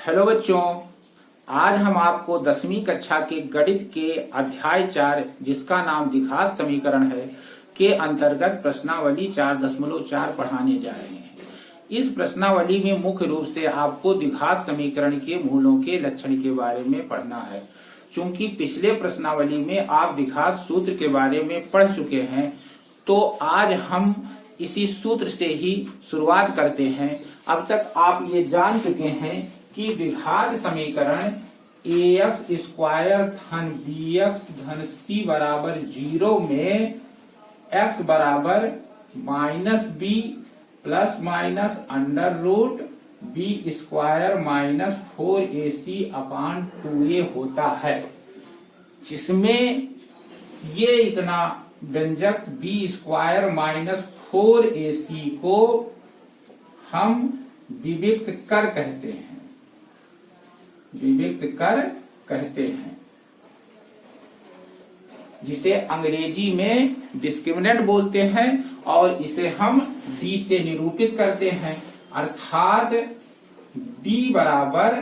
Hello बच्चों, आज हम आपको 10वीं कक्षा के गणित के अध्याय 4 जिसका नाम द्विघात समीकरण है के अंतर्गत प्रश्नावली 4.4 पढ़ाने जा रहे हैं। इस प्रश्नावली में मुख्य रूप से आपको द्विघात समीकरण के मूलों के लक्षण के बारे में पढ़ना है। चूंकि पिछले प्रश्नावली में आप द्विघात सूत्र के बारे में पढ़ चुके हैं, तो आज हम इसी सूत्र से ही शुरुआत करते हैं। अब तक आप ये जान चुके हैं कि द्विघात समीकरण ax स्क्वायर धन bx धन c बराबर 0 में x बराबर minus b plus minus under root b square minus 4ac upon 2a होता है, जिसमें ये इतना व्यंजक b स्क्वायर माइनस 4ac को हम विविक्त कर कहते हैं। विविक्त कर कहते हैं, जिसे अंग्रेजी में डिस्क्रिमिनेंट बोलते हैं, और इसे हम d से निरूपित करते हैं। अर्थात d बराबर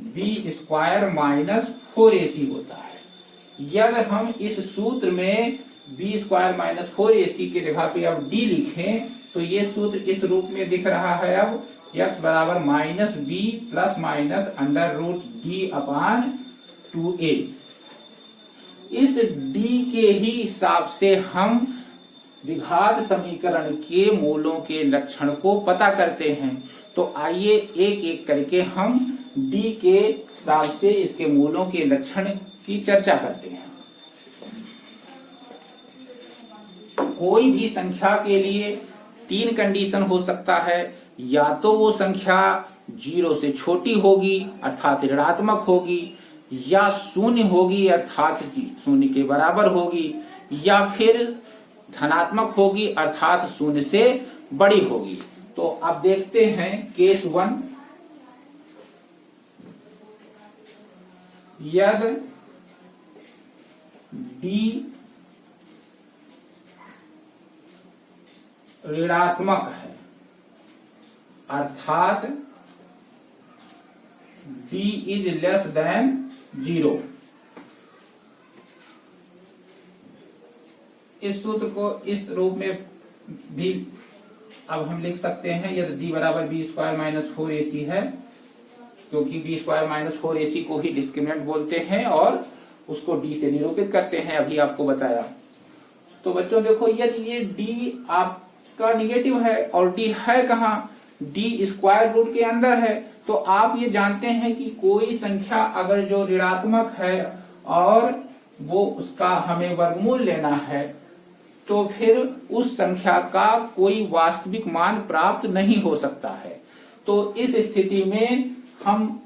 b स्क्वायर माइनस 4ac होता है। यदि हम इस सूत्र में b स्क्वायर माइनस 4ac की जगह पे अब d लिखें, तो ये सूत्र इस रूप में दिख रहा है। अब x बराबर minus b plus minus under root d upon 2a। इस d के ही हिसाब से हम द्विघात समीकरण के मूलों के लक्षण को पता करते हैं। तो आइए एक एक करके हम d के हिसाब से इसके मूलों के लक्षण की चर्चा करते हैं। कोई भी संख्या के लिए 3 कंडीशन हो सकता है। या तो वो संख्या 0 से छोटी होगी अर्थात ऋणात्मक होगी, या शून्य होगी अर्थात 0 के बराबर होगी, या फिर धनात्मक होगी अर्थात 0 से बड़ी होगी। तो अब देखते हैं केस 1। यदि d ऋणात्मक है अर्थात d इज लेस देन 0। इस सूत्र को इस रूप में भी अब हम लिख सकते हैं। यदि d बराबर b स्क्वायर माइनस 4ac है, क्योंकि b स्क्वायर माइनस 4ac को ही डिस्क्रिमिनेंट बोलते हैं और उसको d से निरूपित करते हैं, अभी आपको बताया। तो बच्चों देखो, यदि ये d आपका निगेटिव है और d है कहाँ, d स्क्वायर रूट के अंदर है, तो आप ये जानते हैं कि कोई संख्या अगर जो ऋणात्मक है और वो उसका हमें वर्गमूल लेना है, तो फिर उस संख्या का कोई वास्तविक मान प्राप्त नहीं हो सकता है। तो इस स्थिति में हम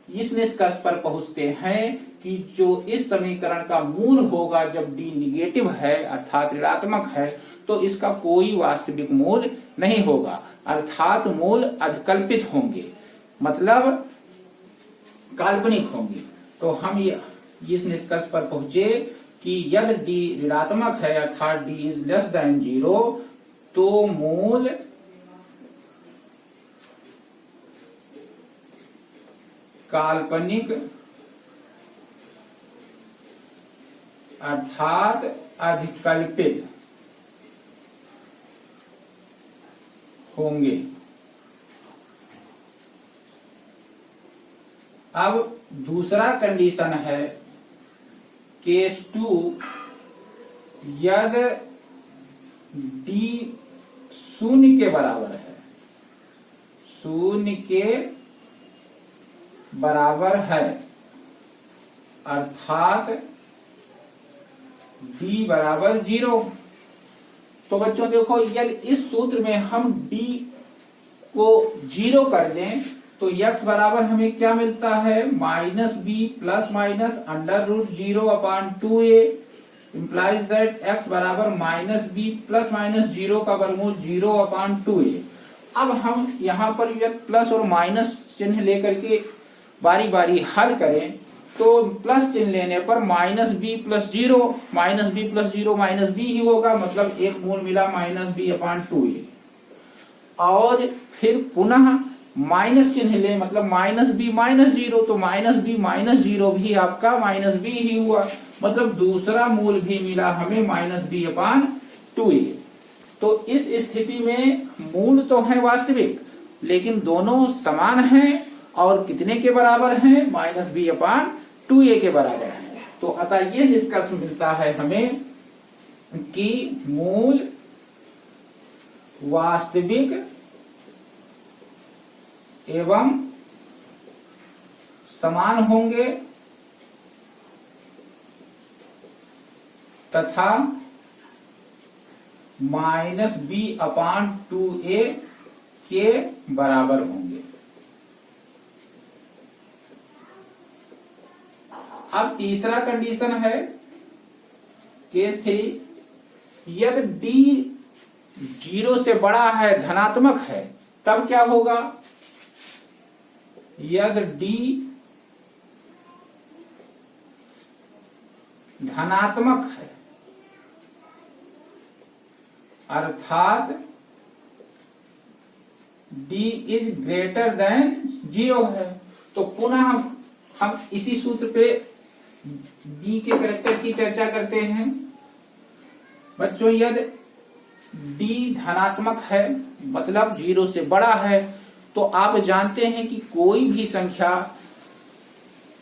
इस निष्कर्ष पर पहुंचते हैं कि जो इस समीकरण का मूल होगा जब d निगेटिव है अर्थात ऋणात्मक है, तो इसका कोई वास्तविक मूल नहीं होगा, अर्थात मूल अधिकल्पित होंगे, मतलब काल्पनिक होंगे। तो हम इस निष्कर्ष पर पहुंचे कि यदि d ऋणात्मक है अर्थात d इज लेस देन 0, तो मूल काल्पनिक अर्थात अधिकल्पित होंगे। अब दूसरा कंडीशन है केस 2। यदि d 0 के बराबर है, 0 के बराबर है अर्थात d बराबर 0। तो बच्चों देखो, यदि इस सूत्र में हम d को 0 कर दें, तो x बराबर हमें क्या मिलता है, minus b plus minus under root 0 upon 2a implies that x बराबर माइनस b प्लस माइनस 0 का वर्गमूल 0 अपान 2a। अब हम यहाँ पर यदि प्लस और माइनस चिन्ह लेकर के बारी बारी हल करें, तो प्लस चिन्ह लेने पर minus B plus 0 minus B plus 0 minus B ही होगा, मतलब एक मूल मिला माइनस बी अपान 2a। और फिर पुनः माइनस चिन्ह ले, मतलब -b -0, तो -b भी आपका -b ही हुआ, मतलब दूसरा मूल भी मिला हमें -b/2a। तो इस स्थिति में मूल तो है वास्तविक, लेकिन दोनों समान हैं और कितने के बराबर हैं? -b/2a के बराबर है। तो अतः ये निष्कर्ष मिलता है हमें कि मूल वास्तविक एवं समान होंगे तथा -b/2a के बराबर होंगे। अब तीसरा कंडीशन है केस 3, यदि d 0 से बड़ा है, धनात्मक है, तब क्या होगा? यदि d धनात्मक है अर्थात d इज ग्रेटर देन 0 है, तो पुनः हम इसी सूत्र पे d के कैरेक्टर की चर्चा करते हैं। बच्चों, यदि d धनात्मक है मतलब 0 से बड़ा है, तो आप जानते हैं कि कोई भी संख्या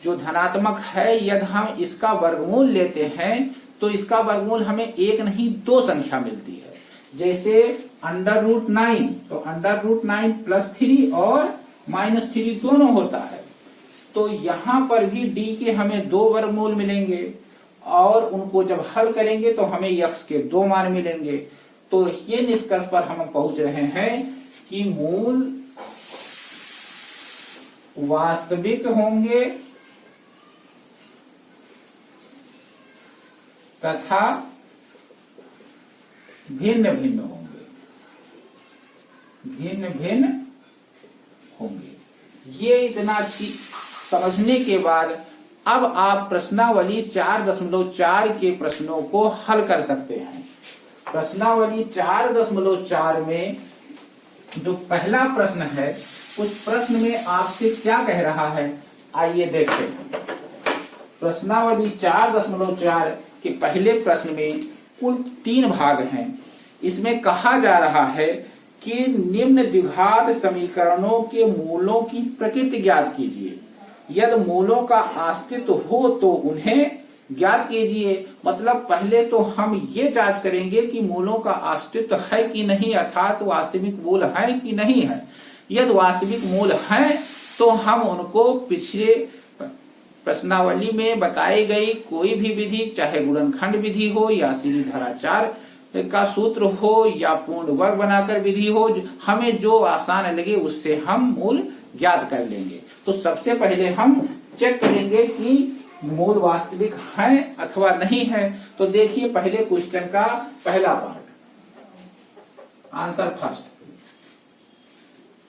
जो धनात्मक है, यदि हम इसका वर्गमूल लेते हैं तो इसका वर्गमूल हमें एक नहीं 2 संख्या मिलती है। जैसे √9, तो √9 +3 और -3 दोनों होता है। तो यहां पर भी d के हमें 2 वर्गमूल मिलेंगे और उनको जब हल करेंगे तो हमें x के 2 मान मिलेंगे। तो ये निष्कर्ष पर हम पहुंच रहे हैं कि मूल वास्तविक होंगे तथा भिन्न भिन्न होंगे। ये इतना समझने के बाद अब आप प्रश्नावली 4.4 के प्रश्नों को हल कर सकते हैं। प्रश्नावली 4.4 में जो पहला प्रश्न है, उस प्रश्न में आपसे क्या कह रहा है, आइए देखते हैं। प्रश्नावली 4.4 के पहले प्रश्न में कुल 3 भाग हैं। इसमें कहा जा रहा है कि निम्न द्विघात समीकरणों के मूलों की प्रकृति ज्ञात कीजिए। यदि मूलों का अस्तित्व हो तो उन्हें ज्ञात कीजिए। मतलब पहले तो हम ये जांच करेंगे कि मूलों का अस्तित्व है कि नहीं, अर्थात वास्तविक मूल है कि नहीं है। यदि वास्तविक मूल है तो हम उनको पिछले प्रश्नावली में बताई गई कोई भी विधि, चाहे गुणनखंड विधि हो या सीरीधराचार का सूत्र हो या पूर्ण वर्ग बनाकर विधि हो, हमें जो आसान लगे उससे हम मूल ज्ञात कर लेंगे। तो सबसे पहले हम चेक करेंगे कि मूल वास्तविक है अथवा नहीं है। तो देखिए पहले क्वेश्चन का पहला पार्ट, आंसर फर्स्ट।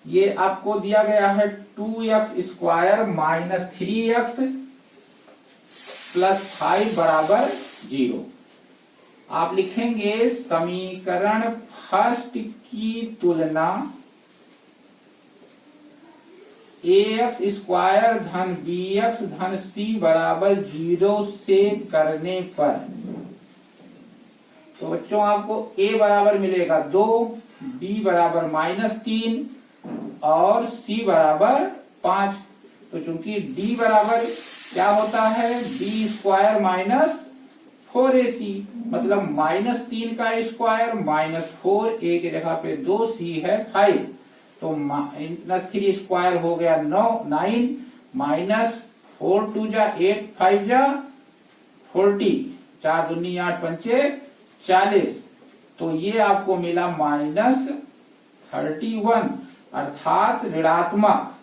ये आपको दिया गया है 2x² - 3x + 5 = 0। आप लिखेंगे समीकरण फर्स्ट की तुलना ax² - bx - c = 0 से करने पर, तो बच्चों आपको a बराबर मिलेगा 2, b बराबर -3 और c बराबर 5। तो चूंकि d बराबर क्या होता है, b² - 4ac, मतलब -3 का स्क्वायर -4, a की जगह पे 2, c है 5, तो -3² हो गया 9, -4 2 जा 8, 5 जा 40, 4 दूनी 8 पंचे 40। तो ये आपको मिला -31, अर्थात ऋणात्मक।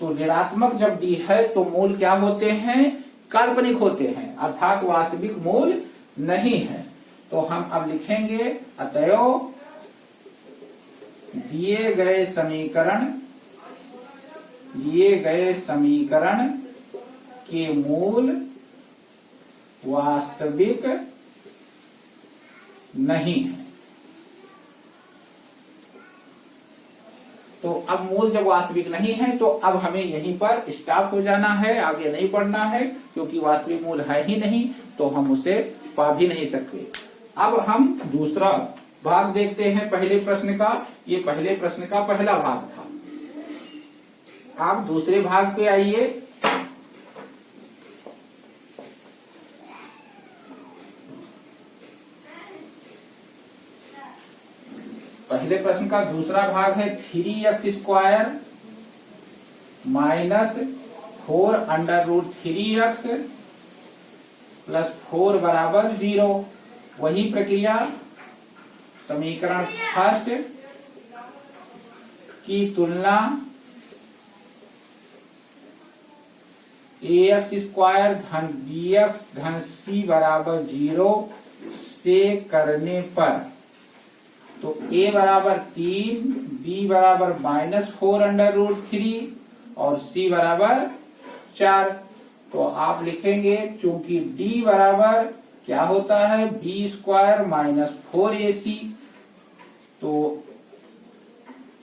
तो ऋणात्मक जब डी है तो मूल क्या होते हैं, काल्पनिक होते हैं, अर्थात वास्तविक मूल नहीं है। तो हम अब लिखेंगे अतएव दिए गए समीकरण के मूल वास्तविक नहीं है। तो अब मूल जब वास्तविक नहीं है तो अब हमें यहीं पर स्टॉप हो जाना है, आगे नहीं बढ़ना है, क्योंकि वास्तविक मूल है ही नहीं तो हम उसे पा भी नहीं सकते। अब हम दूसरा भाग देखते हैं पहले प्रश्न का। ये पहले प्रश्न का पहला भाग था। आप दूसरे भाग पे आइए। पहले प्रश्न का दूसरा भाग है 3x² minus 4 under root 3x plus 4 बराबर 0। वही प्रक्रिया समीकरण फर्स्ट की तुलना ax² धन bx धन c बराबर 0 से करने पर तो a बराबर 3, b बराबर -4 अंडर रूट 3 और c बराबर 4। तो आप लिखेंगे चूंकि d बराबर क्या होता है b² -4ac, तो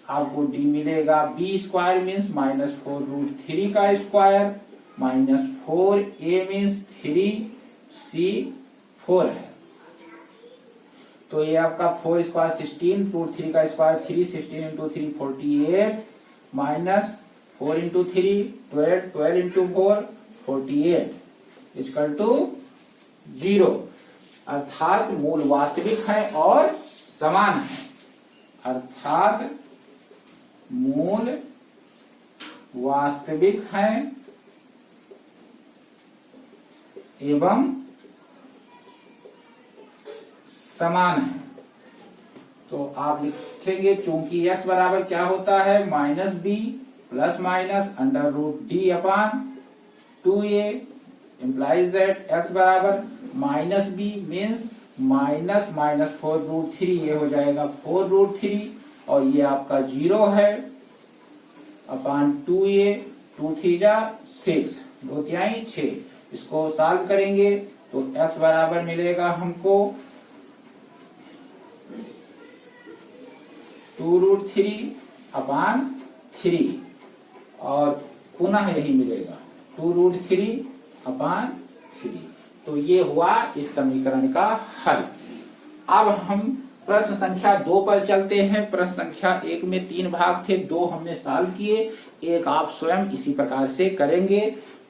आपको d मिलेगा b² मीन्स -4 रूट 3 का स्क्वायर -4a मीन्स 3c 4 है। तो ये आपका 4 स्क्वायर 16 रूट 3 का square 3 16 into 3 48 minus 4 into 3 12 12 into 4 48 equal to 0। अर्थात मूल वास्तविक है और समान है। अर्थात मूल वास्तविक है एवं समान है। तो आप लिखेंगे चूंकि x बराबर क्या होता है -b plus minus under root d upon 2a implies that x बराबर -b मीन्स -4 रूट 3, ये हो जाएगा 4 रूट 3 और ये आपका 0 है अपान 2a 2 3 जा 6 2 तिहाई 6। इसको सॉल्व करेंगे तो x बराबर मिलेगा हमको 2 रूट 3 अपान 3 और पुनः यही मिलेगा 2 रूट 3 अपान 3। तो ये हुआ इस समीकरण का हल। अब हम प्रश्न संख्या 2 पर चलते हैं। प्रश्न संख्या 1 में 3 भाग थे, 2 हमने सॉल्व किए, एक आप स्वयं इसी प्रकार से करेंगे।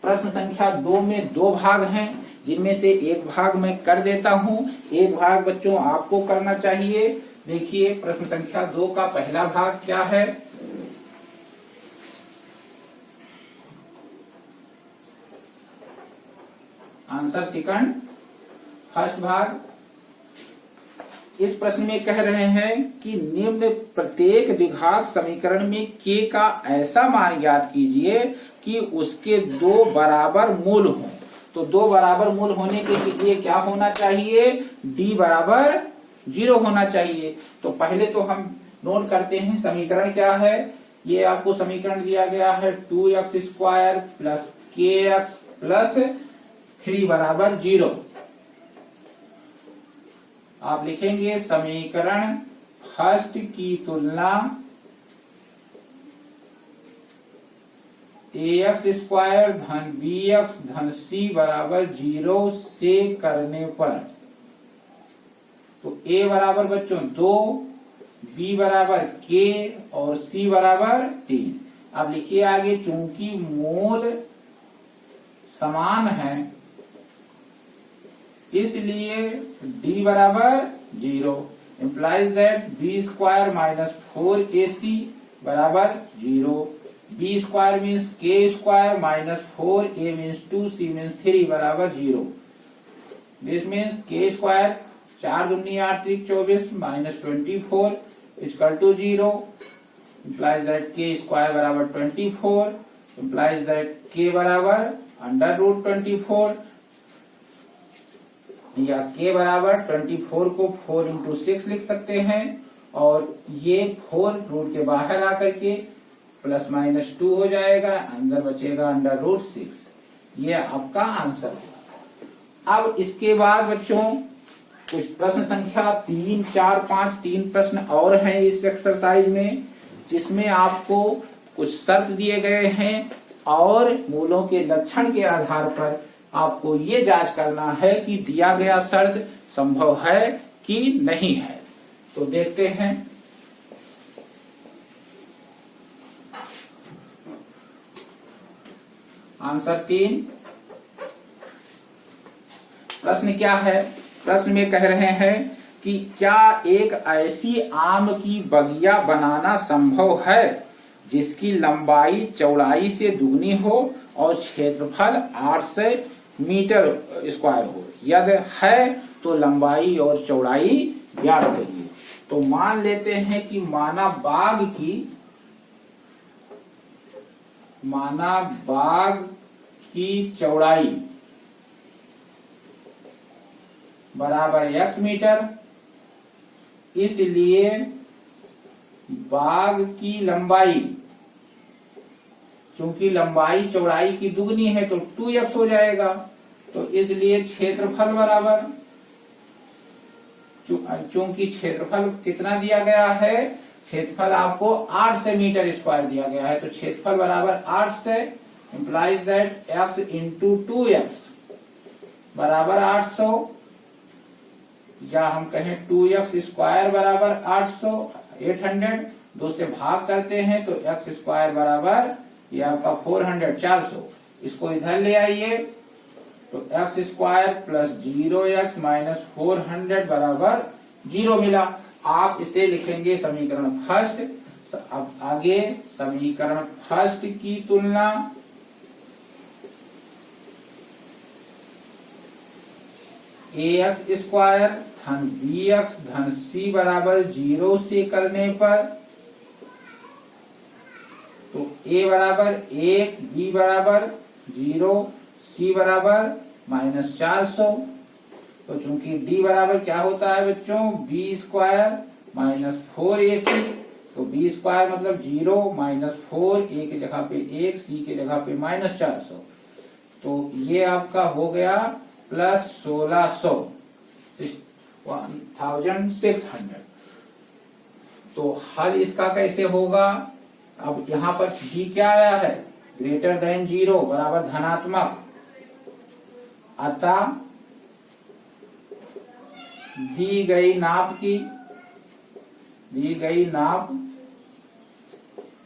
प्रश्न संख्या 2 में 2 भाग हैं, जिनमें से एक भाग मैं कर देता हूं, एक भाग बच्चों आपको करना चाहिए। देखिए प्रश्न संख्या 2 का पहला भाग क्या है। आंसर सेकंड फर्स्ट भाग। इस प्रश्न में कह रहे हैं कि निम्न प्रत्येक द्विघात समीकरण में k का ऐसा मान ज्ञात कीजिए कि उसके 2 बराबर मूल हों। तो 2 बराबर मूल होने के लिए क्या होना चाहिए, d बराबर 0 होना चाहिए। तो पहले तो हम नोट करते हैं समीकरण क्या है। ये आपको समीकरण दिया गया है 2x² प्लस kx प्लस 3 बराबर 0। आप लिखेंगे समीकरण फर्स्ट की तुलना ax² धन bx धन c बराबर 0 से करने पर तो a बराबर बच्चों 2, b बराबर k और c बराबर 3। अब लिखिए आगे चूंकि मूल समान है इसलिए d बराबर 0 implies that b² -4ac बराबर 0। b² means k² -4a means 2c means 3 बराबर 0। दिस मीन्स k² 4 दूनी 8 3 24 -24 equal to 0 implies that k² बराबर 24 implies that k बराबर अंडर रूट 24 या k बराबर 24 को 4 इंटू 6 लिख सकते हैं और ये 4 रूट के बाहर आकर के +-2 हो जाएगा, अंदर बचेगा अंडर रूट 6। ये आपका आंसर होगा। अब इसके बाद बच्चों कुछ प्रश्न संख्या 3, 4, 5 3 प्रश्न और हैं इस एक्सरसाइज में। जिसमें आपको कुछ शर्त दिए गए हैं और मूलों के लक्षण के आधार पर आपको ये जांच करना है कि दिया गया शर्त संभव है कि नहीं है। तो देखते हैं। आंसर 3। प्रश्न क्या है? प्रश्न में कह रहे हैं कि क्या एक ऐसी आम की बगिया बनाना संभव है जिसकी लंबाई चौड़ाई से दुगनी हो और क्षेत्रफल 800 मीटर स्क्वायर हो? यदि है तो लंबाई और चौड़ाई ज्ञात करिए। तो मान लेते हैं कि माना बाग की चौड़ाई बराबर x मीटर, इसलिए बाग की लंबाई, चूंकि लंबाई चौड़ाई की दुगनी है तो 2x हो जाएगा। तो इसलिए क्षेत्रफल बराबर, चूंकि क्षेत्रफल कितना दिया गया है, क्षेत्रफल आपको 800 मीटर स्क्वायर दिया गया है, तो क्षेत्रफल बराबर 800 implies that x into 2x बराबर 800, या हम कहें 2x स्क्वायर बराबर 800 2 से भाग करते हैं तो x स्क्वायर बराबर ये आपका 400। इसको इधर ले आइए तो x square plus 0x minus 400 बराबर 0 मिला। आप इसे लिखेंगे समीकरण फर्स्ट। अब आगे समीकरण फर्स्ट की तुलना ax स्क्वायर धन bx धन c बराबर 0 से करने पर, तो a बराबर 1, b बराबर 0, c बराबर -400। तो चूंकि d बराबर क्या होता है बच्चों, b स्क्वायर माइनस 4ac, तो b स्क्वायर मतलब 0 माइनस 4, a की जगह पे 1, c की जगह पे -400, तो ये आपका हो गया प्लस 1600। तो हल इसका कैसे होगा? अब यहां पर g क्या आया है, ग्रेटर देन 0 बराबर धनात्मक, अतः दी गई नाप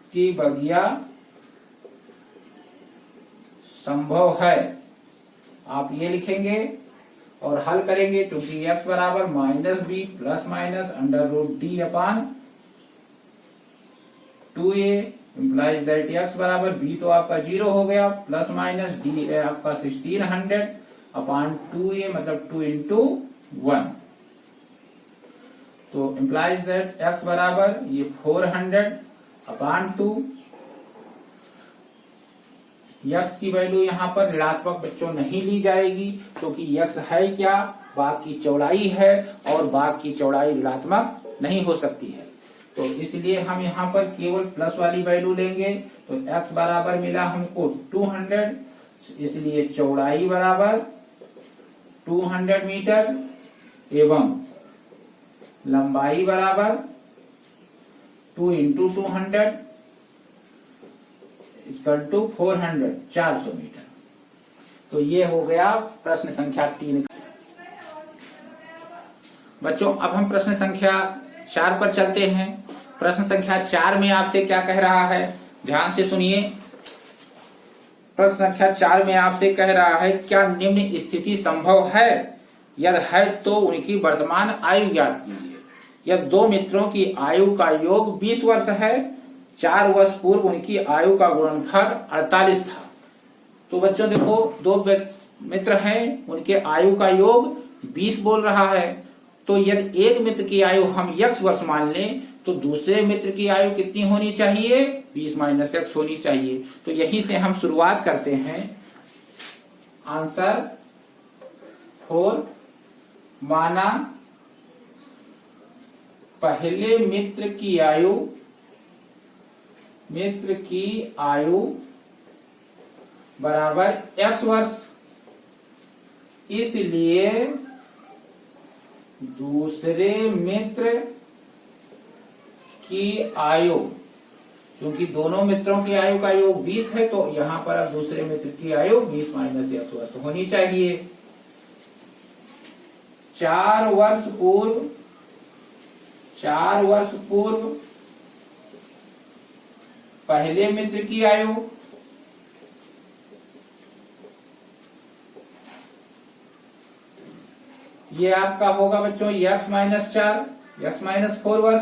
की बगिया संभव है। आप ये लिखेंगे और हल करेंगे, क्योंकि x बराबर -b plus minus √d upon 2a implies that x बराबर b तो आपका 0 हो गया, प्लस माइनस d है आपका 1600 अपान 2a मतलब 2 इंटू 1। तो इम्प्लाइज दैट x बराबर ये 400 अपान 2, x की वैल्यू यहाँ पर ऋणात्मक बच्चों नहीं ली जाएगी, क्योंकि x है क्या, बाग की चौड़ाई है, और बाग की चौड़ाई ऋणात्मक नहीं हो सकती है। तो इसलिए हम यहाँ पर केवल प्लस वाली वैल्यू लेंगे। तो x बराबर मिला हमको 200, इसलिए चौड़ाई बराबर 200 मीटर एवं लंबाई बराबर 2 इंटू 200 इक्वल टू 400 मीटर। तो ये हो गया प्रश्न संख्या 3। बच्चों अब हम प्रश्न संख्या 4 पर चलते हैं। प्रश्न संख्या 4 में आपसे क्या कह रहा है, ध्यान से सुनिए। प्रश्न संख्या 4 में आपसे कह रहा है, क्या निम्न स्थिति संभव है? यदि है तो उनकी वर्तमान आयु ज्ञात कीजिए। यदि दो मित्रों की आयु का योग 20 वर्ष है, 4 वर्ष पूर्व उनकी आयु का गुणनफल 48 था। तो बच्चों देखो, दो मित्र हैं, उनके आयु का योग 20 बोल रहा है। तो यदि एक मित्र की आयु हम x वर्ष मान लें, तो दूसरे मित्र की आयु कितनी होनी चाहिए, 20 माइनस x होनी चाहिए। तो यहीं से हम शुरुआत करते हैं। आंसर 4, माना पहले मित्र की आयु बराबर x वर्ष, इसलिए दूसरे मित्र की आयु क्योंकि दोनों मित्रों की आयु का योग 20 है, तो यहाँ पर अब दूसरे मित्र की आयु 20 माइनस x वर्ष होनी चाहिए। 4 वर्ष पूर्व पहले मित्र की आयु ये आपका होगा बच्चों x माइनस 4 x माइनस 4 वर्ष।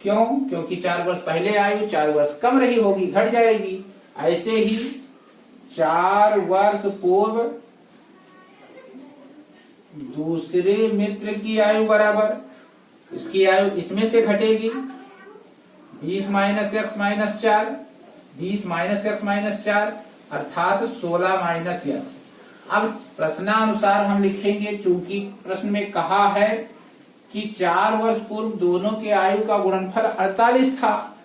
क्यों? क्योंकि 4 वर्ष पहले आयु 4 वर्ष कम रही होगी, घट जाएगी। ऐसे ही 4 वर्ष पूर्व दूसरे मित्र की आयु बराबर, इसकी आयु इसमें से घटेगी 20 minus x minus 4, 20 minus x minus 4 अर्थात 16 माइनस x। अब प्रश्नानुसार हम लिखेंगे, चूंकि प्रश्न में कहा है कि 4 वर्ष पूर्व दोनों के आयु का गुणनफल 48 था,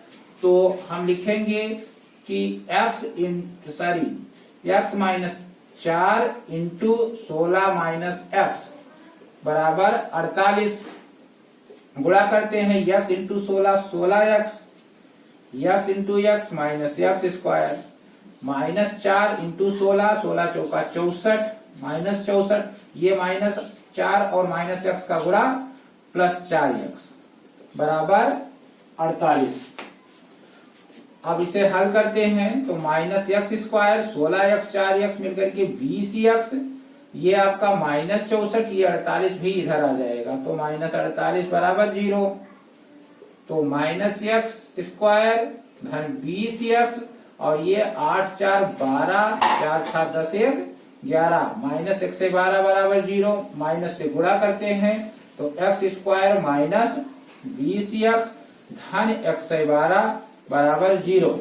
तो हम लिखेंगे कि x minus 4 into 16 minus x बराबर 48। गुणा करते हैं x into 16 x into x minus x square minus 4 into 16 चौका 64 माइनस 64, ये माइनस 4 और माइनस x का गुणा प्लस 4x बराबर 48। अब इसे हल करते हैं तो minus x square 16x 4x मिलकर के 20x, ये आपका माइनस 64, ये 48 भी इधर आ जाएगा, तो माइनस 48 बराबर 0। तो माइनस x स्क्वायर धन 20x और ये 8 4 12 4 6 10 1 11 माइनस 1 से 12 बराबर 0। माइनस से गुणा करते हैं तो x स्क्वायर माइनस 20x धन x से 12 बराबर 0।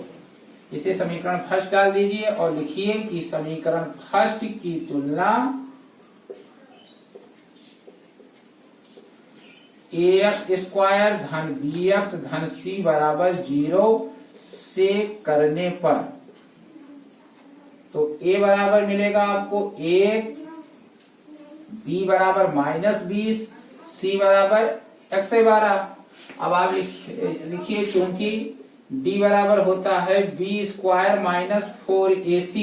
इसे समीकरण फर्स्ट डाल दीजिए और लिखिए कि समीकरण फर्स्ट की तुलना ax स्क्वायर धन bx धन c बराबर 0 से करने पर, तो a बराबर मिलेगा आपको 1, b बराबर माइनस 20, c बराबर x से 12। अब आप लिखिए क्योंकि d बराबर होता है b स्क्वायर माइनस 4ac,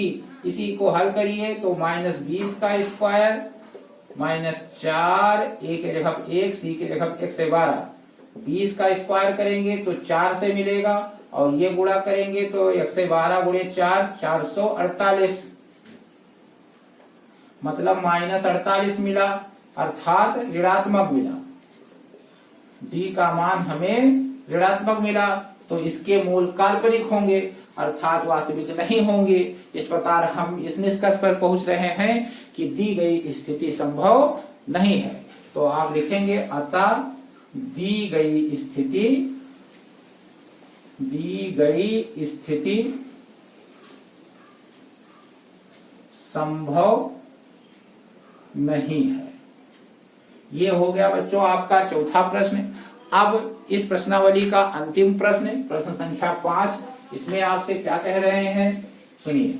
इसी को हल करिए तो माइनस 20 का स्क्वायर माइनस 4, a के जगह 1, c के जगह 1 से 12, 20 का स्क्वायर करेंगे तो 4 से मिलेगा और ये गुणा करेंगे तो 1 से 12 गुणे 4 448, मतलब माइनस 48 मिला, अर्थात ऋणात्मक मिला। d का मान हमें ऋणात्मक मिला, तो इसके मूल काल्पनिक होंगे अर्थात वास्तविक नहीं होंगे। इस प्रकार हम इस निष्कर्ष पर पहुंच रहे हैं कि दी गई स्थिति संभव नहीं है। तो आप लिखेंगे अतः दी गई स्थिति संभव नहीं है। ये हो गया बच्चों आपका चौथा प्रश्न। अब इस प्रश्नावली का अंतिम प्रश्न, प्रश्न संख्या 5, इसमें आपसे क्या कह रहे हैं सुनिए।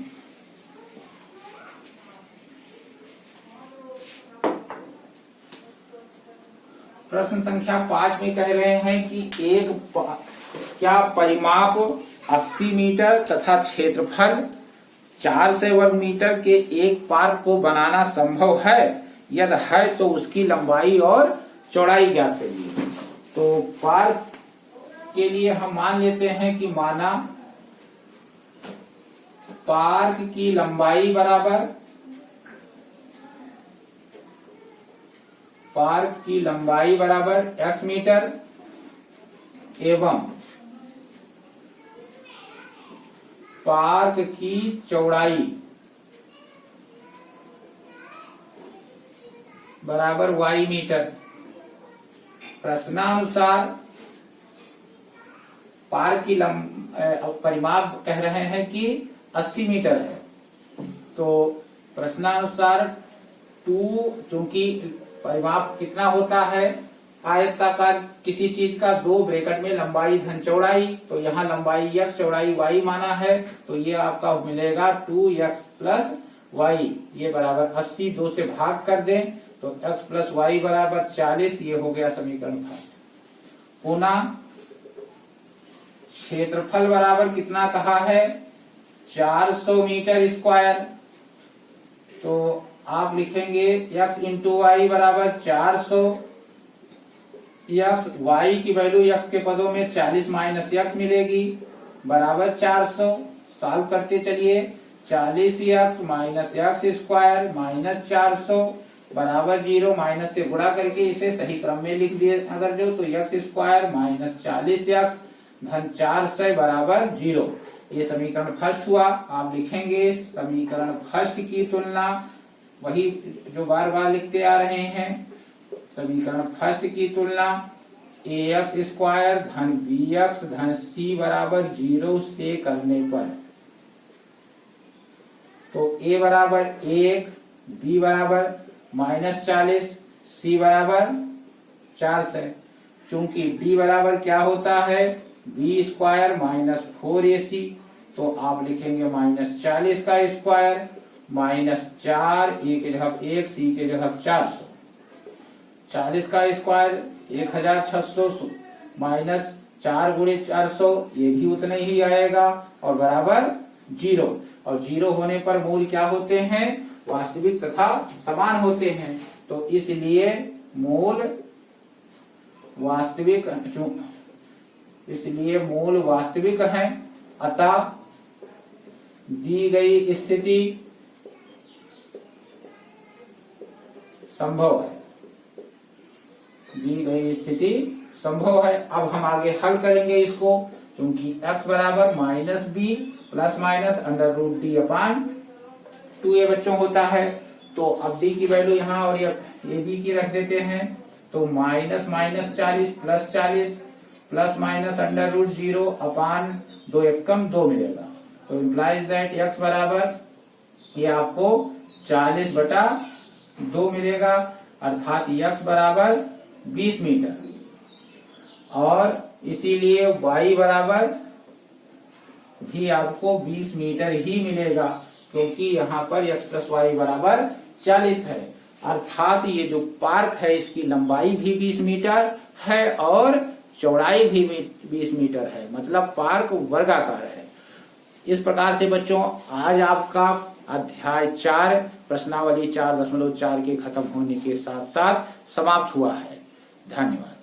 प्रश्न संख्या 5 में कह रहे हैं कि क्या परिमाप 80 मीटर तथा क्षेत्रफल 400 वर्ग मीटर के एक पार्क को बनाना संभव है? यदि है तो उसकी लंबाई और चौड़ाई ज्ञात करिए। तो पार्क के लिए हम मान लेते हैं कि माना पार्क की लंबाई बराबर x मीटर एवं पार्क की चौड़ाई बराबर y मीटर। प्रश्नानुसार पार्क की परिमाप कह रहे हैं कि 80 मीटर है, तो प्रश्नानुसार 2, चूंकि परिमाप कितना होता है आयताकार किसी चीज का 2 ब्रैकेट में लंबाई धन चौड़ाई, तो यहाँ लंबाई x चौड़ाई y माना है, तो ये आपका मिलेगा 2x प्लस y, ये बराबर 80, 2 से भाग कर दें तो x प्लस y बराबर 40, ये हो गया समीकरण फर्स्ट। पुनः क्षेत्रफल बराबर कितना कहा है, 400 मीटर स्क्वायर। तो आप लिखेंगे x इंटू वाई बराबर 400, x y की वैल्यू x के पदों में 40 माइनस x मिलेगी बराबर 400। सॉल्व करते चलिए, 40x minus x square minus 400 बराबर 0। माइनस से गुणा करके इसे सही क्रम में लिख दिए अगर जो, तो एक्स स्क्वायर माइनस 40x धन 400 बराबर 0। ये समीकरण फर्स्ट हुआ। आप लिखेंगे समीकरण फर्स्ट की तुलना, वही जो बार बार लिखते आ रहे हैं, समीकरण फर्स्ट की तुलना ax स्क्वायर धन bx धन c बराबर 0 से करने पर, तो a बराबर 1, b बराबर माइनस 40, c बराबर 400। चूंकि d बराबर क्या होता है, b स्क्वायर माइनस 4ac, तो आप लिखेंगे माइनस 40 का स्क्वायर माइनस 4, a के जगह 1, c के जगह 400। 40 का स्क्वायर 1600 माइनस 4 गुणे 400, ये भी उतना ही आएगा और बराबर 0। और 0 होने पर मूल क्या होते हैं, वास्तविक तथा समान होते हैं। तो इसलिए मूल वास्तविक, इसलिए मूल वास्तविक है। अतः दी गई स्थिति संभव है, दी गई स्थिति संभव है। अब हम आगे हल करेंगे इसको, क्योंकि x बराबर minus B plus minus under root D upon 2a बच्चों होता है। तो अब d की वैल्यू यहाँ और ये b की रख देते हैं, तो minus minus 40 plus minus under root 0 upon 2 एकम 2 मिलेगा। तो इम्प्लाइज दैट x बराबर ये आपको 40 बटा 2 मिलेगा, अर्थात x बराबर 20 मीटर। और इसीलिए y बराबर भी आपको 20 मीटर ही मिलेगा, क्योंकि यहाँ पर x प्लस वाई बराबर 40 है। अर्थात ये जो पार्क है इसकी लंबाई भी 20 मीटर है और चौड़ाई भी 20 मीटर है, मतलब पार्क वर्गाकार है। इस प्रकार से बच्चों आज आपका अध्याय 4 प्रश्नावली 4.4 के खत्म होने के साथ साथ समाप्त हुआ है। धन्यवाद।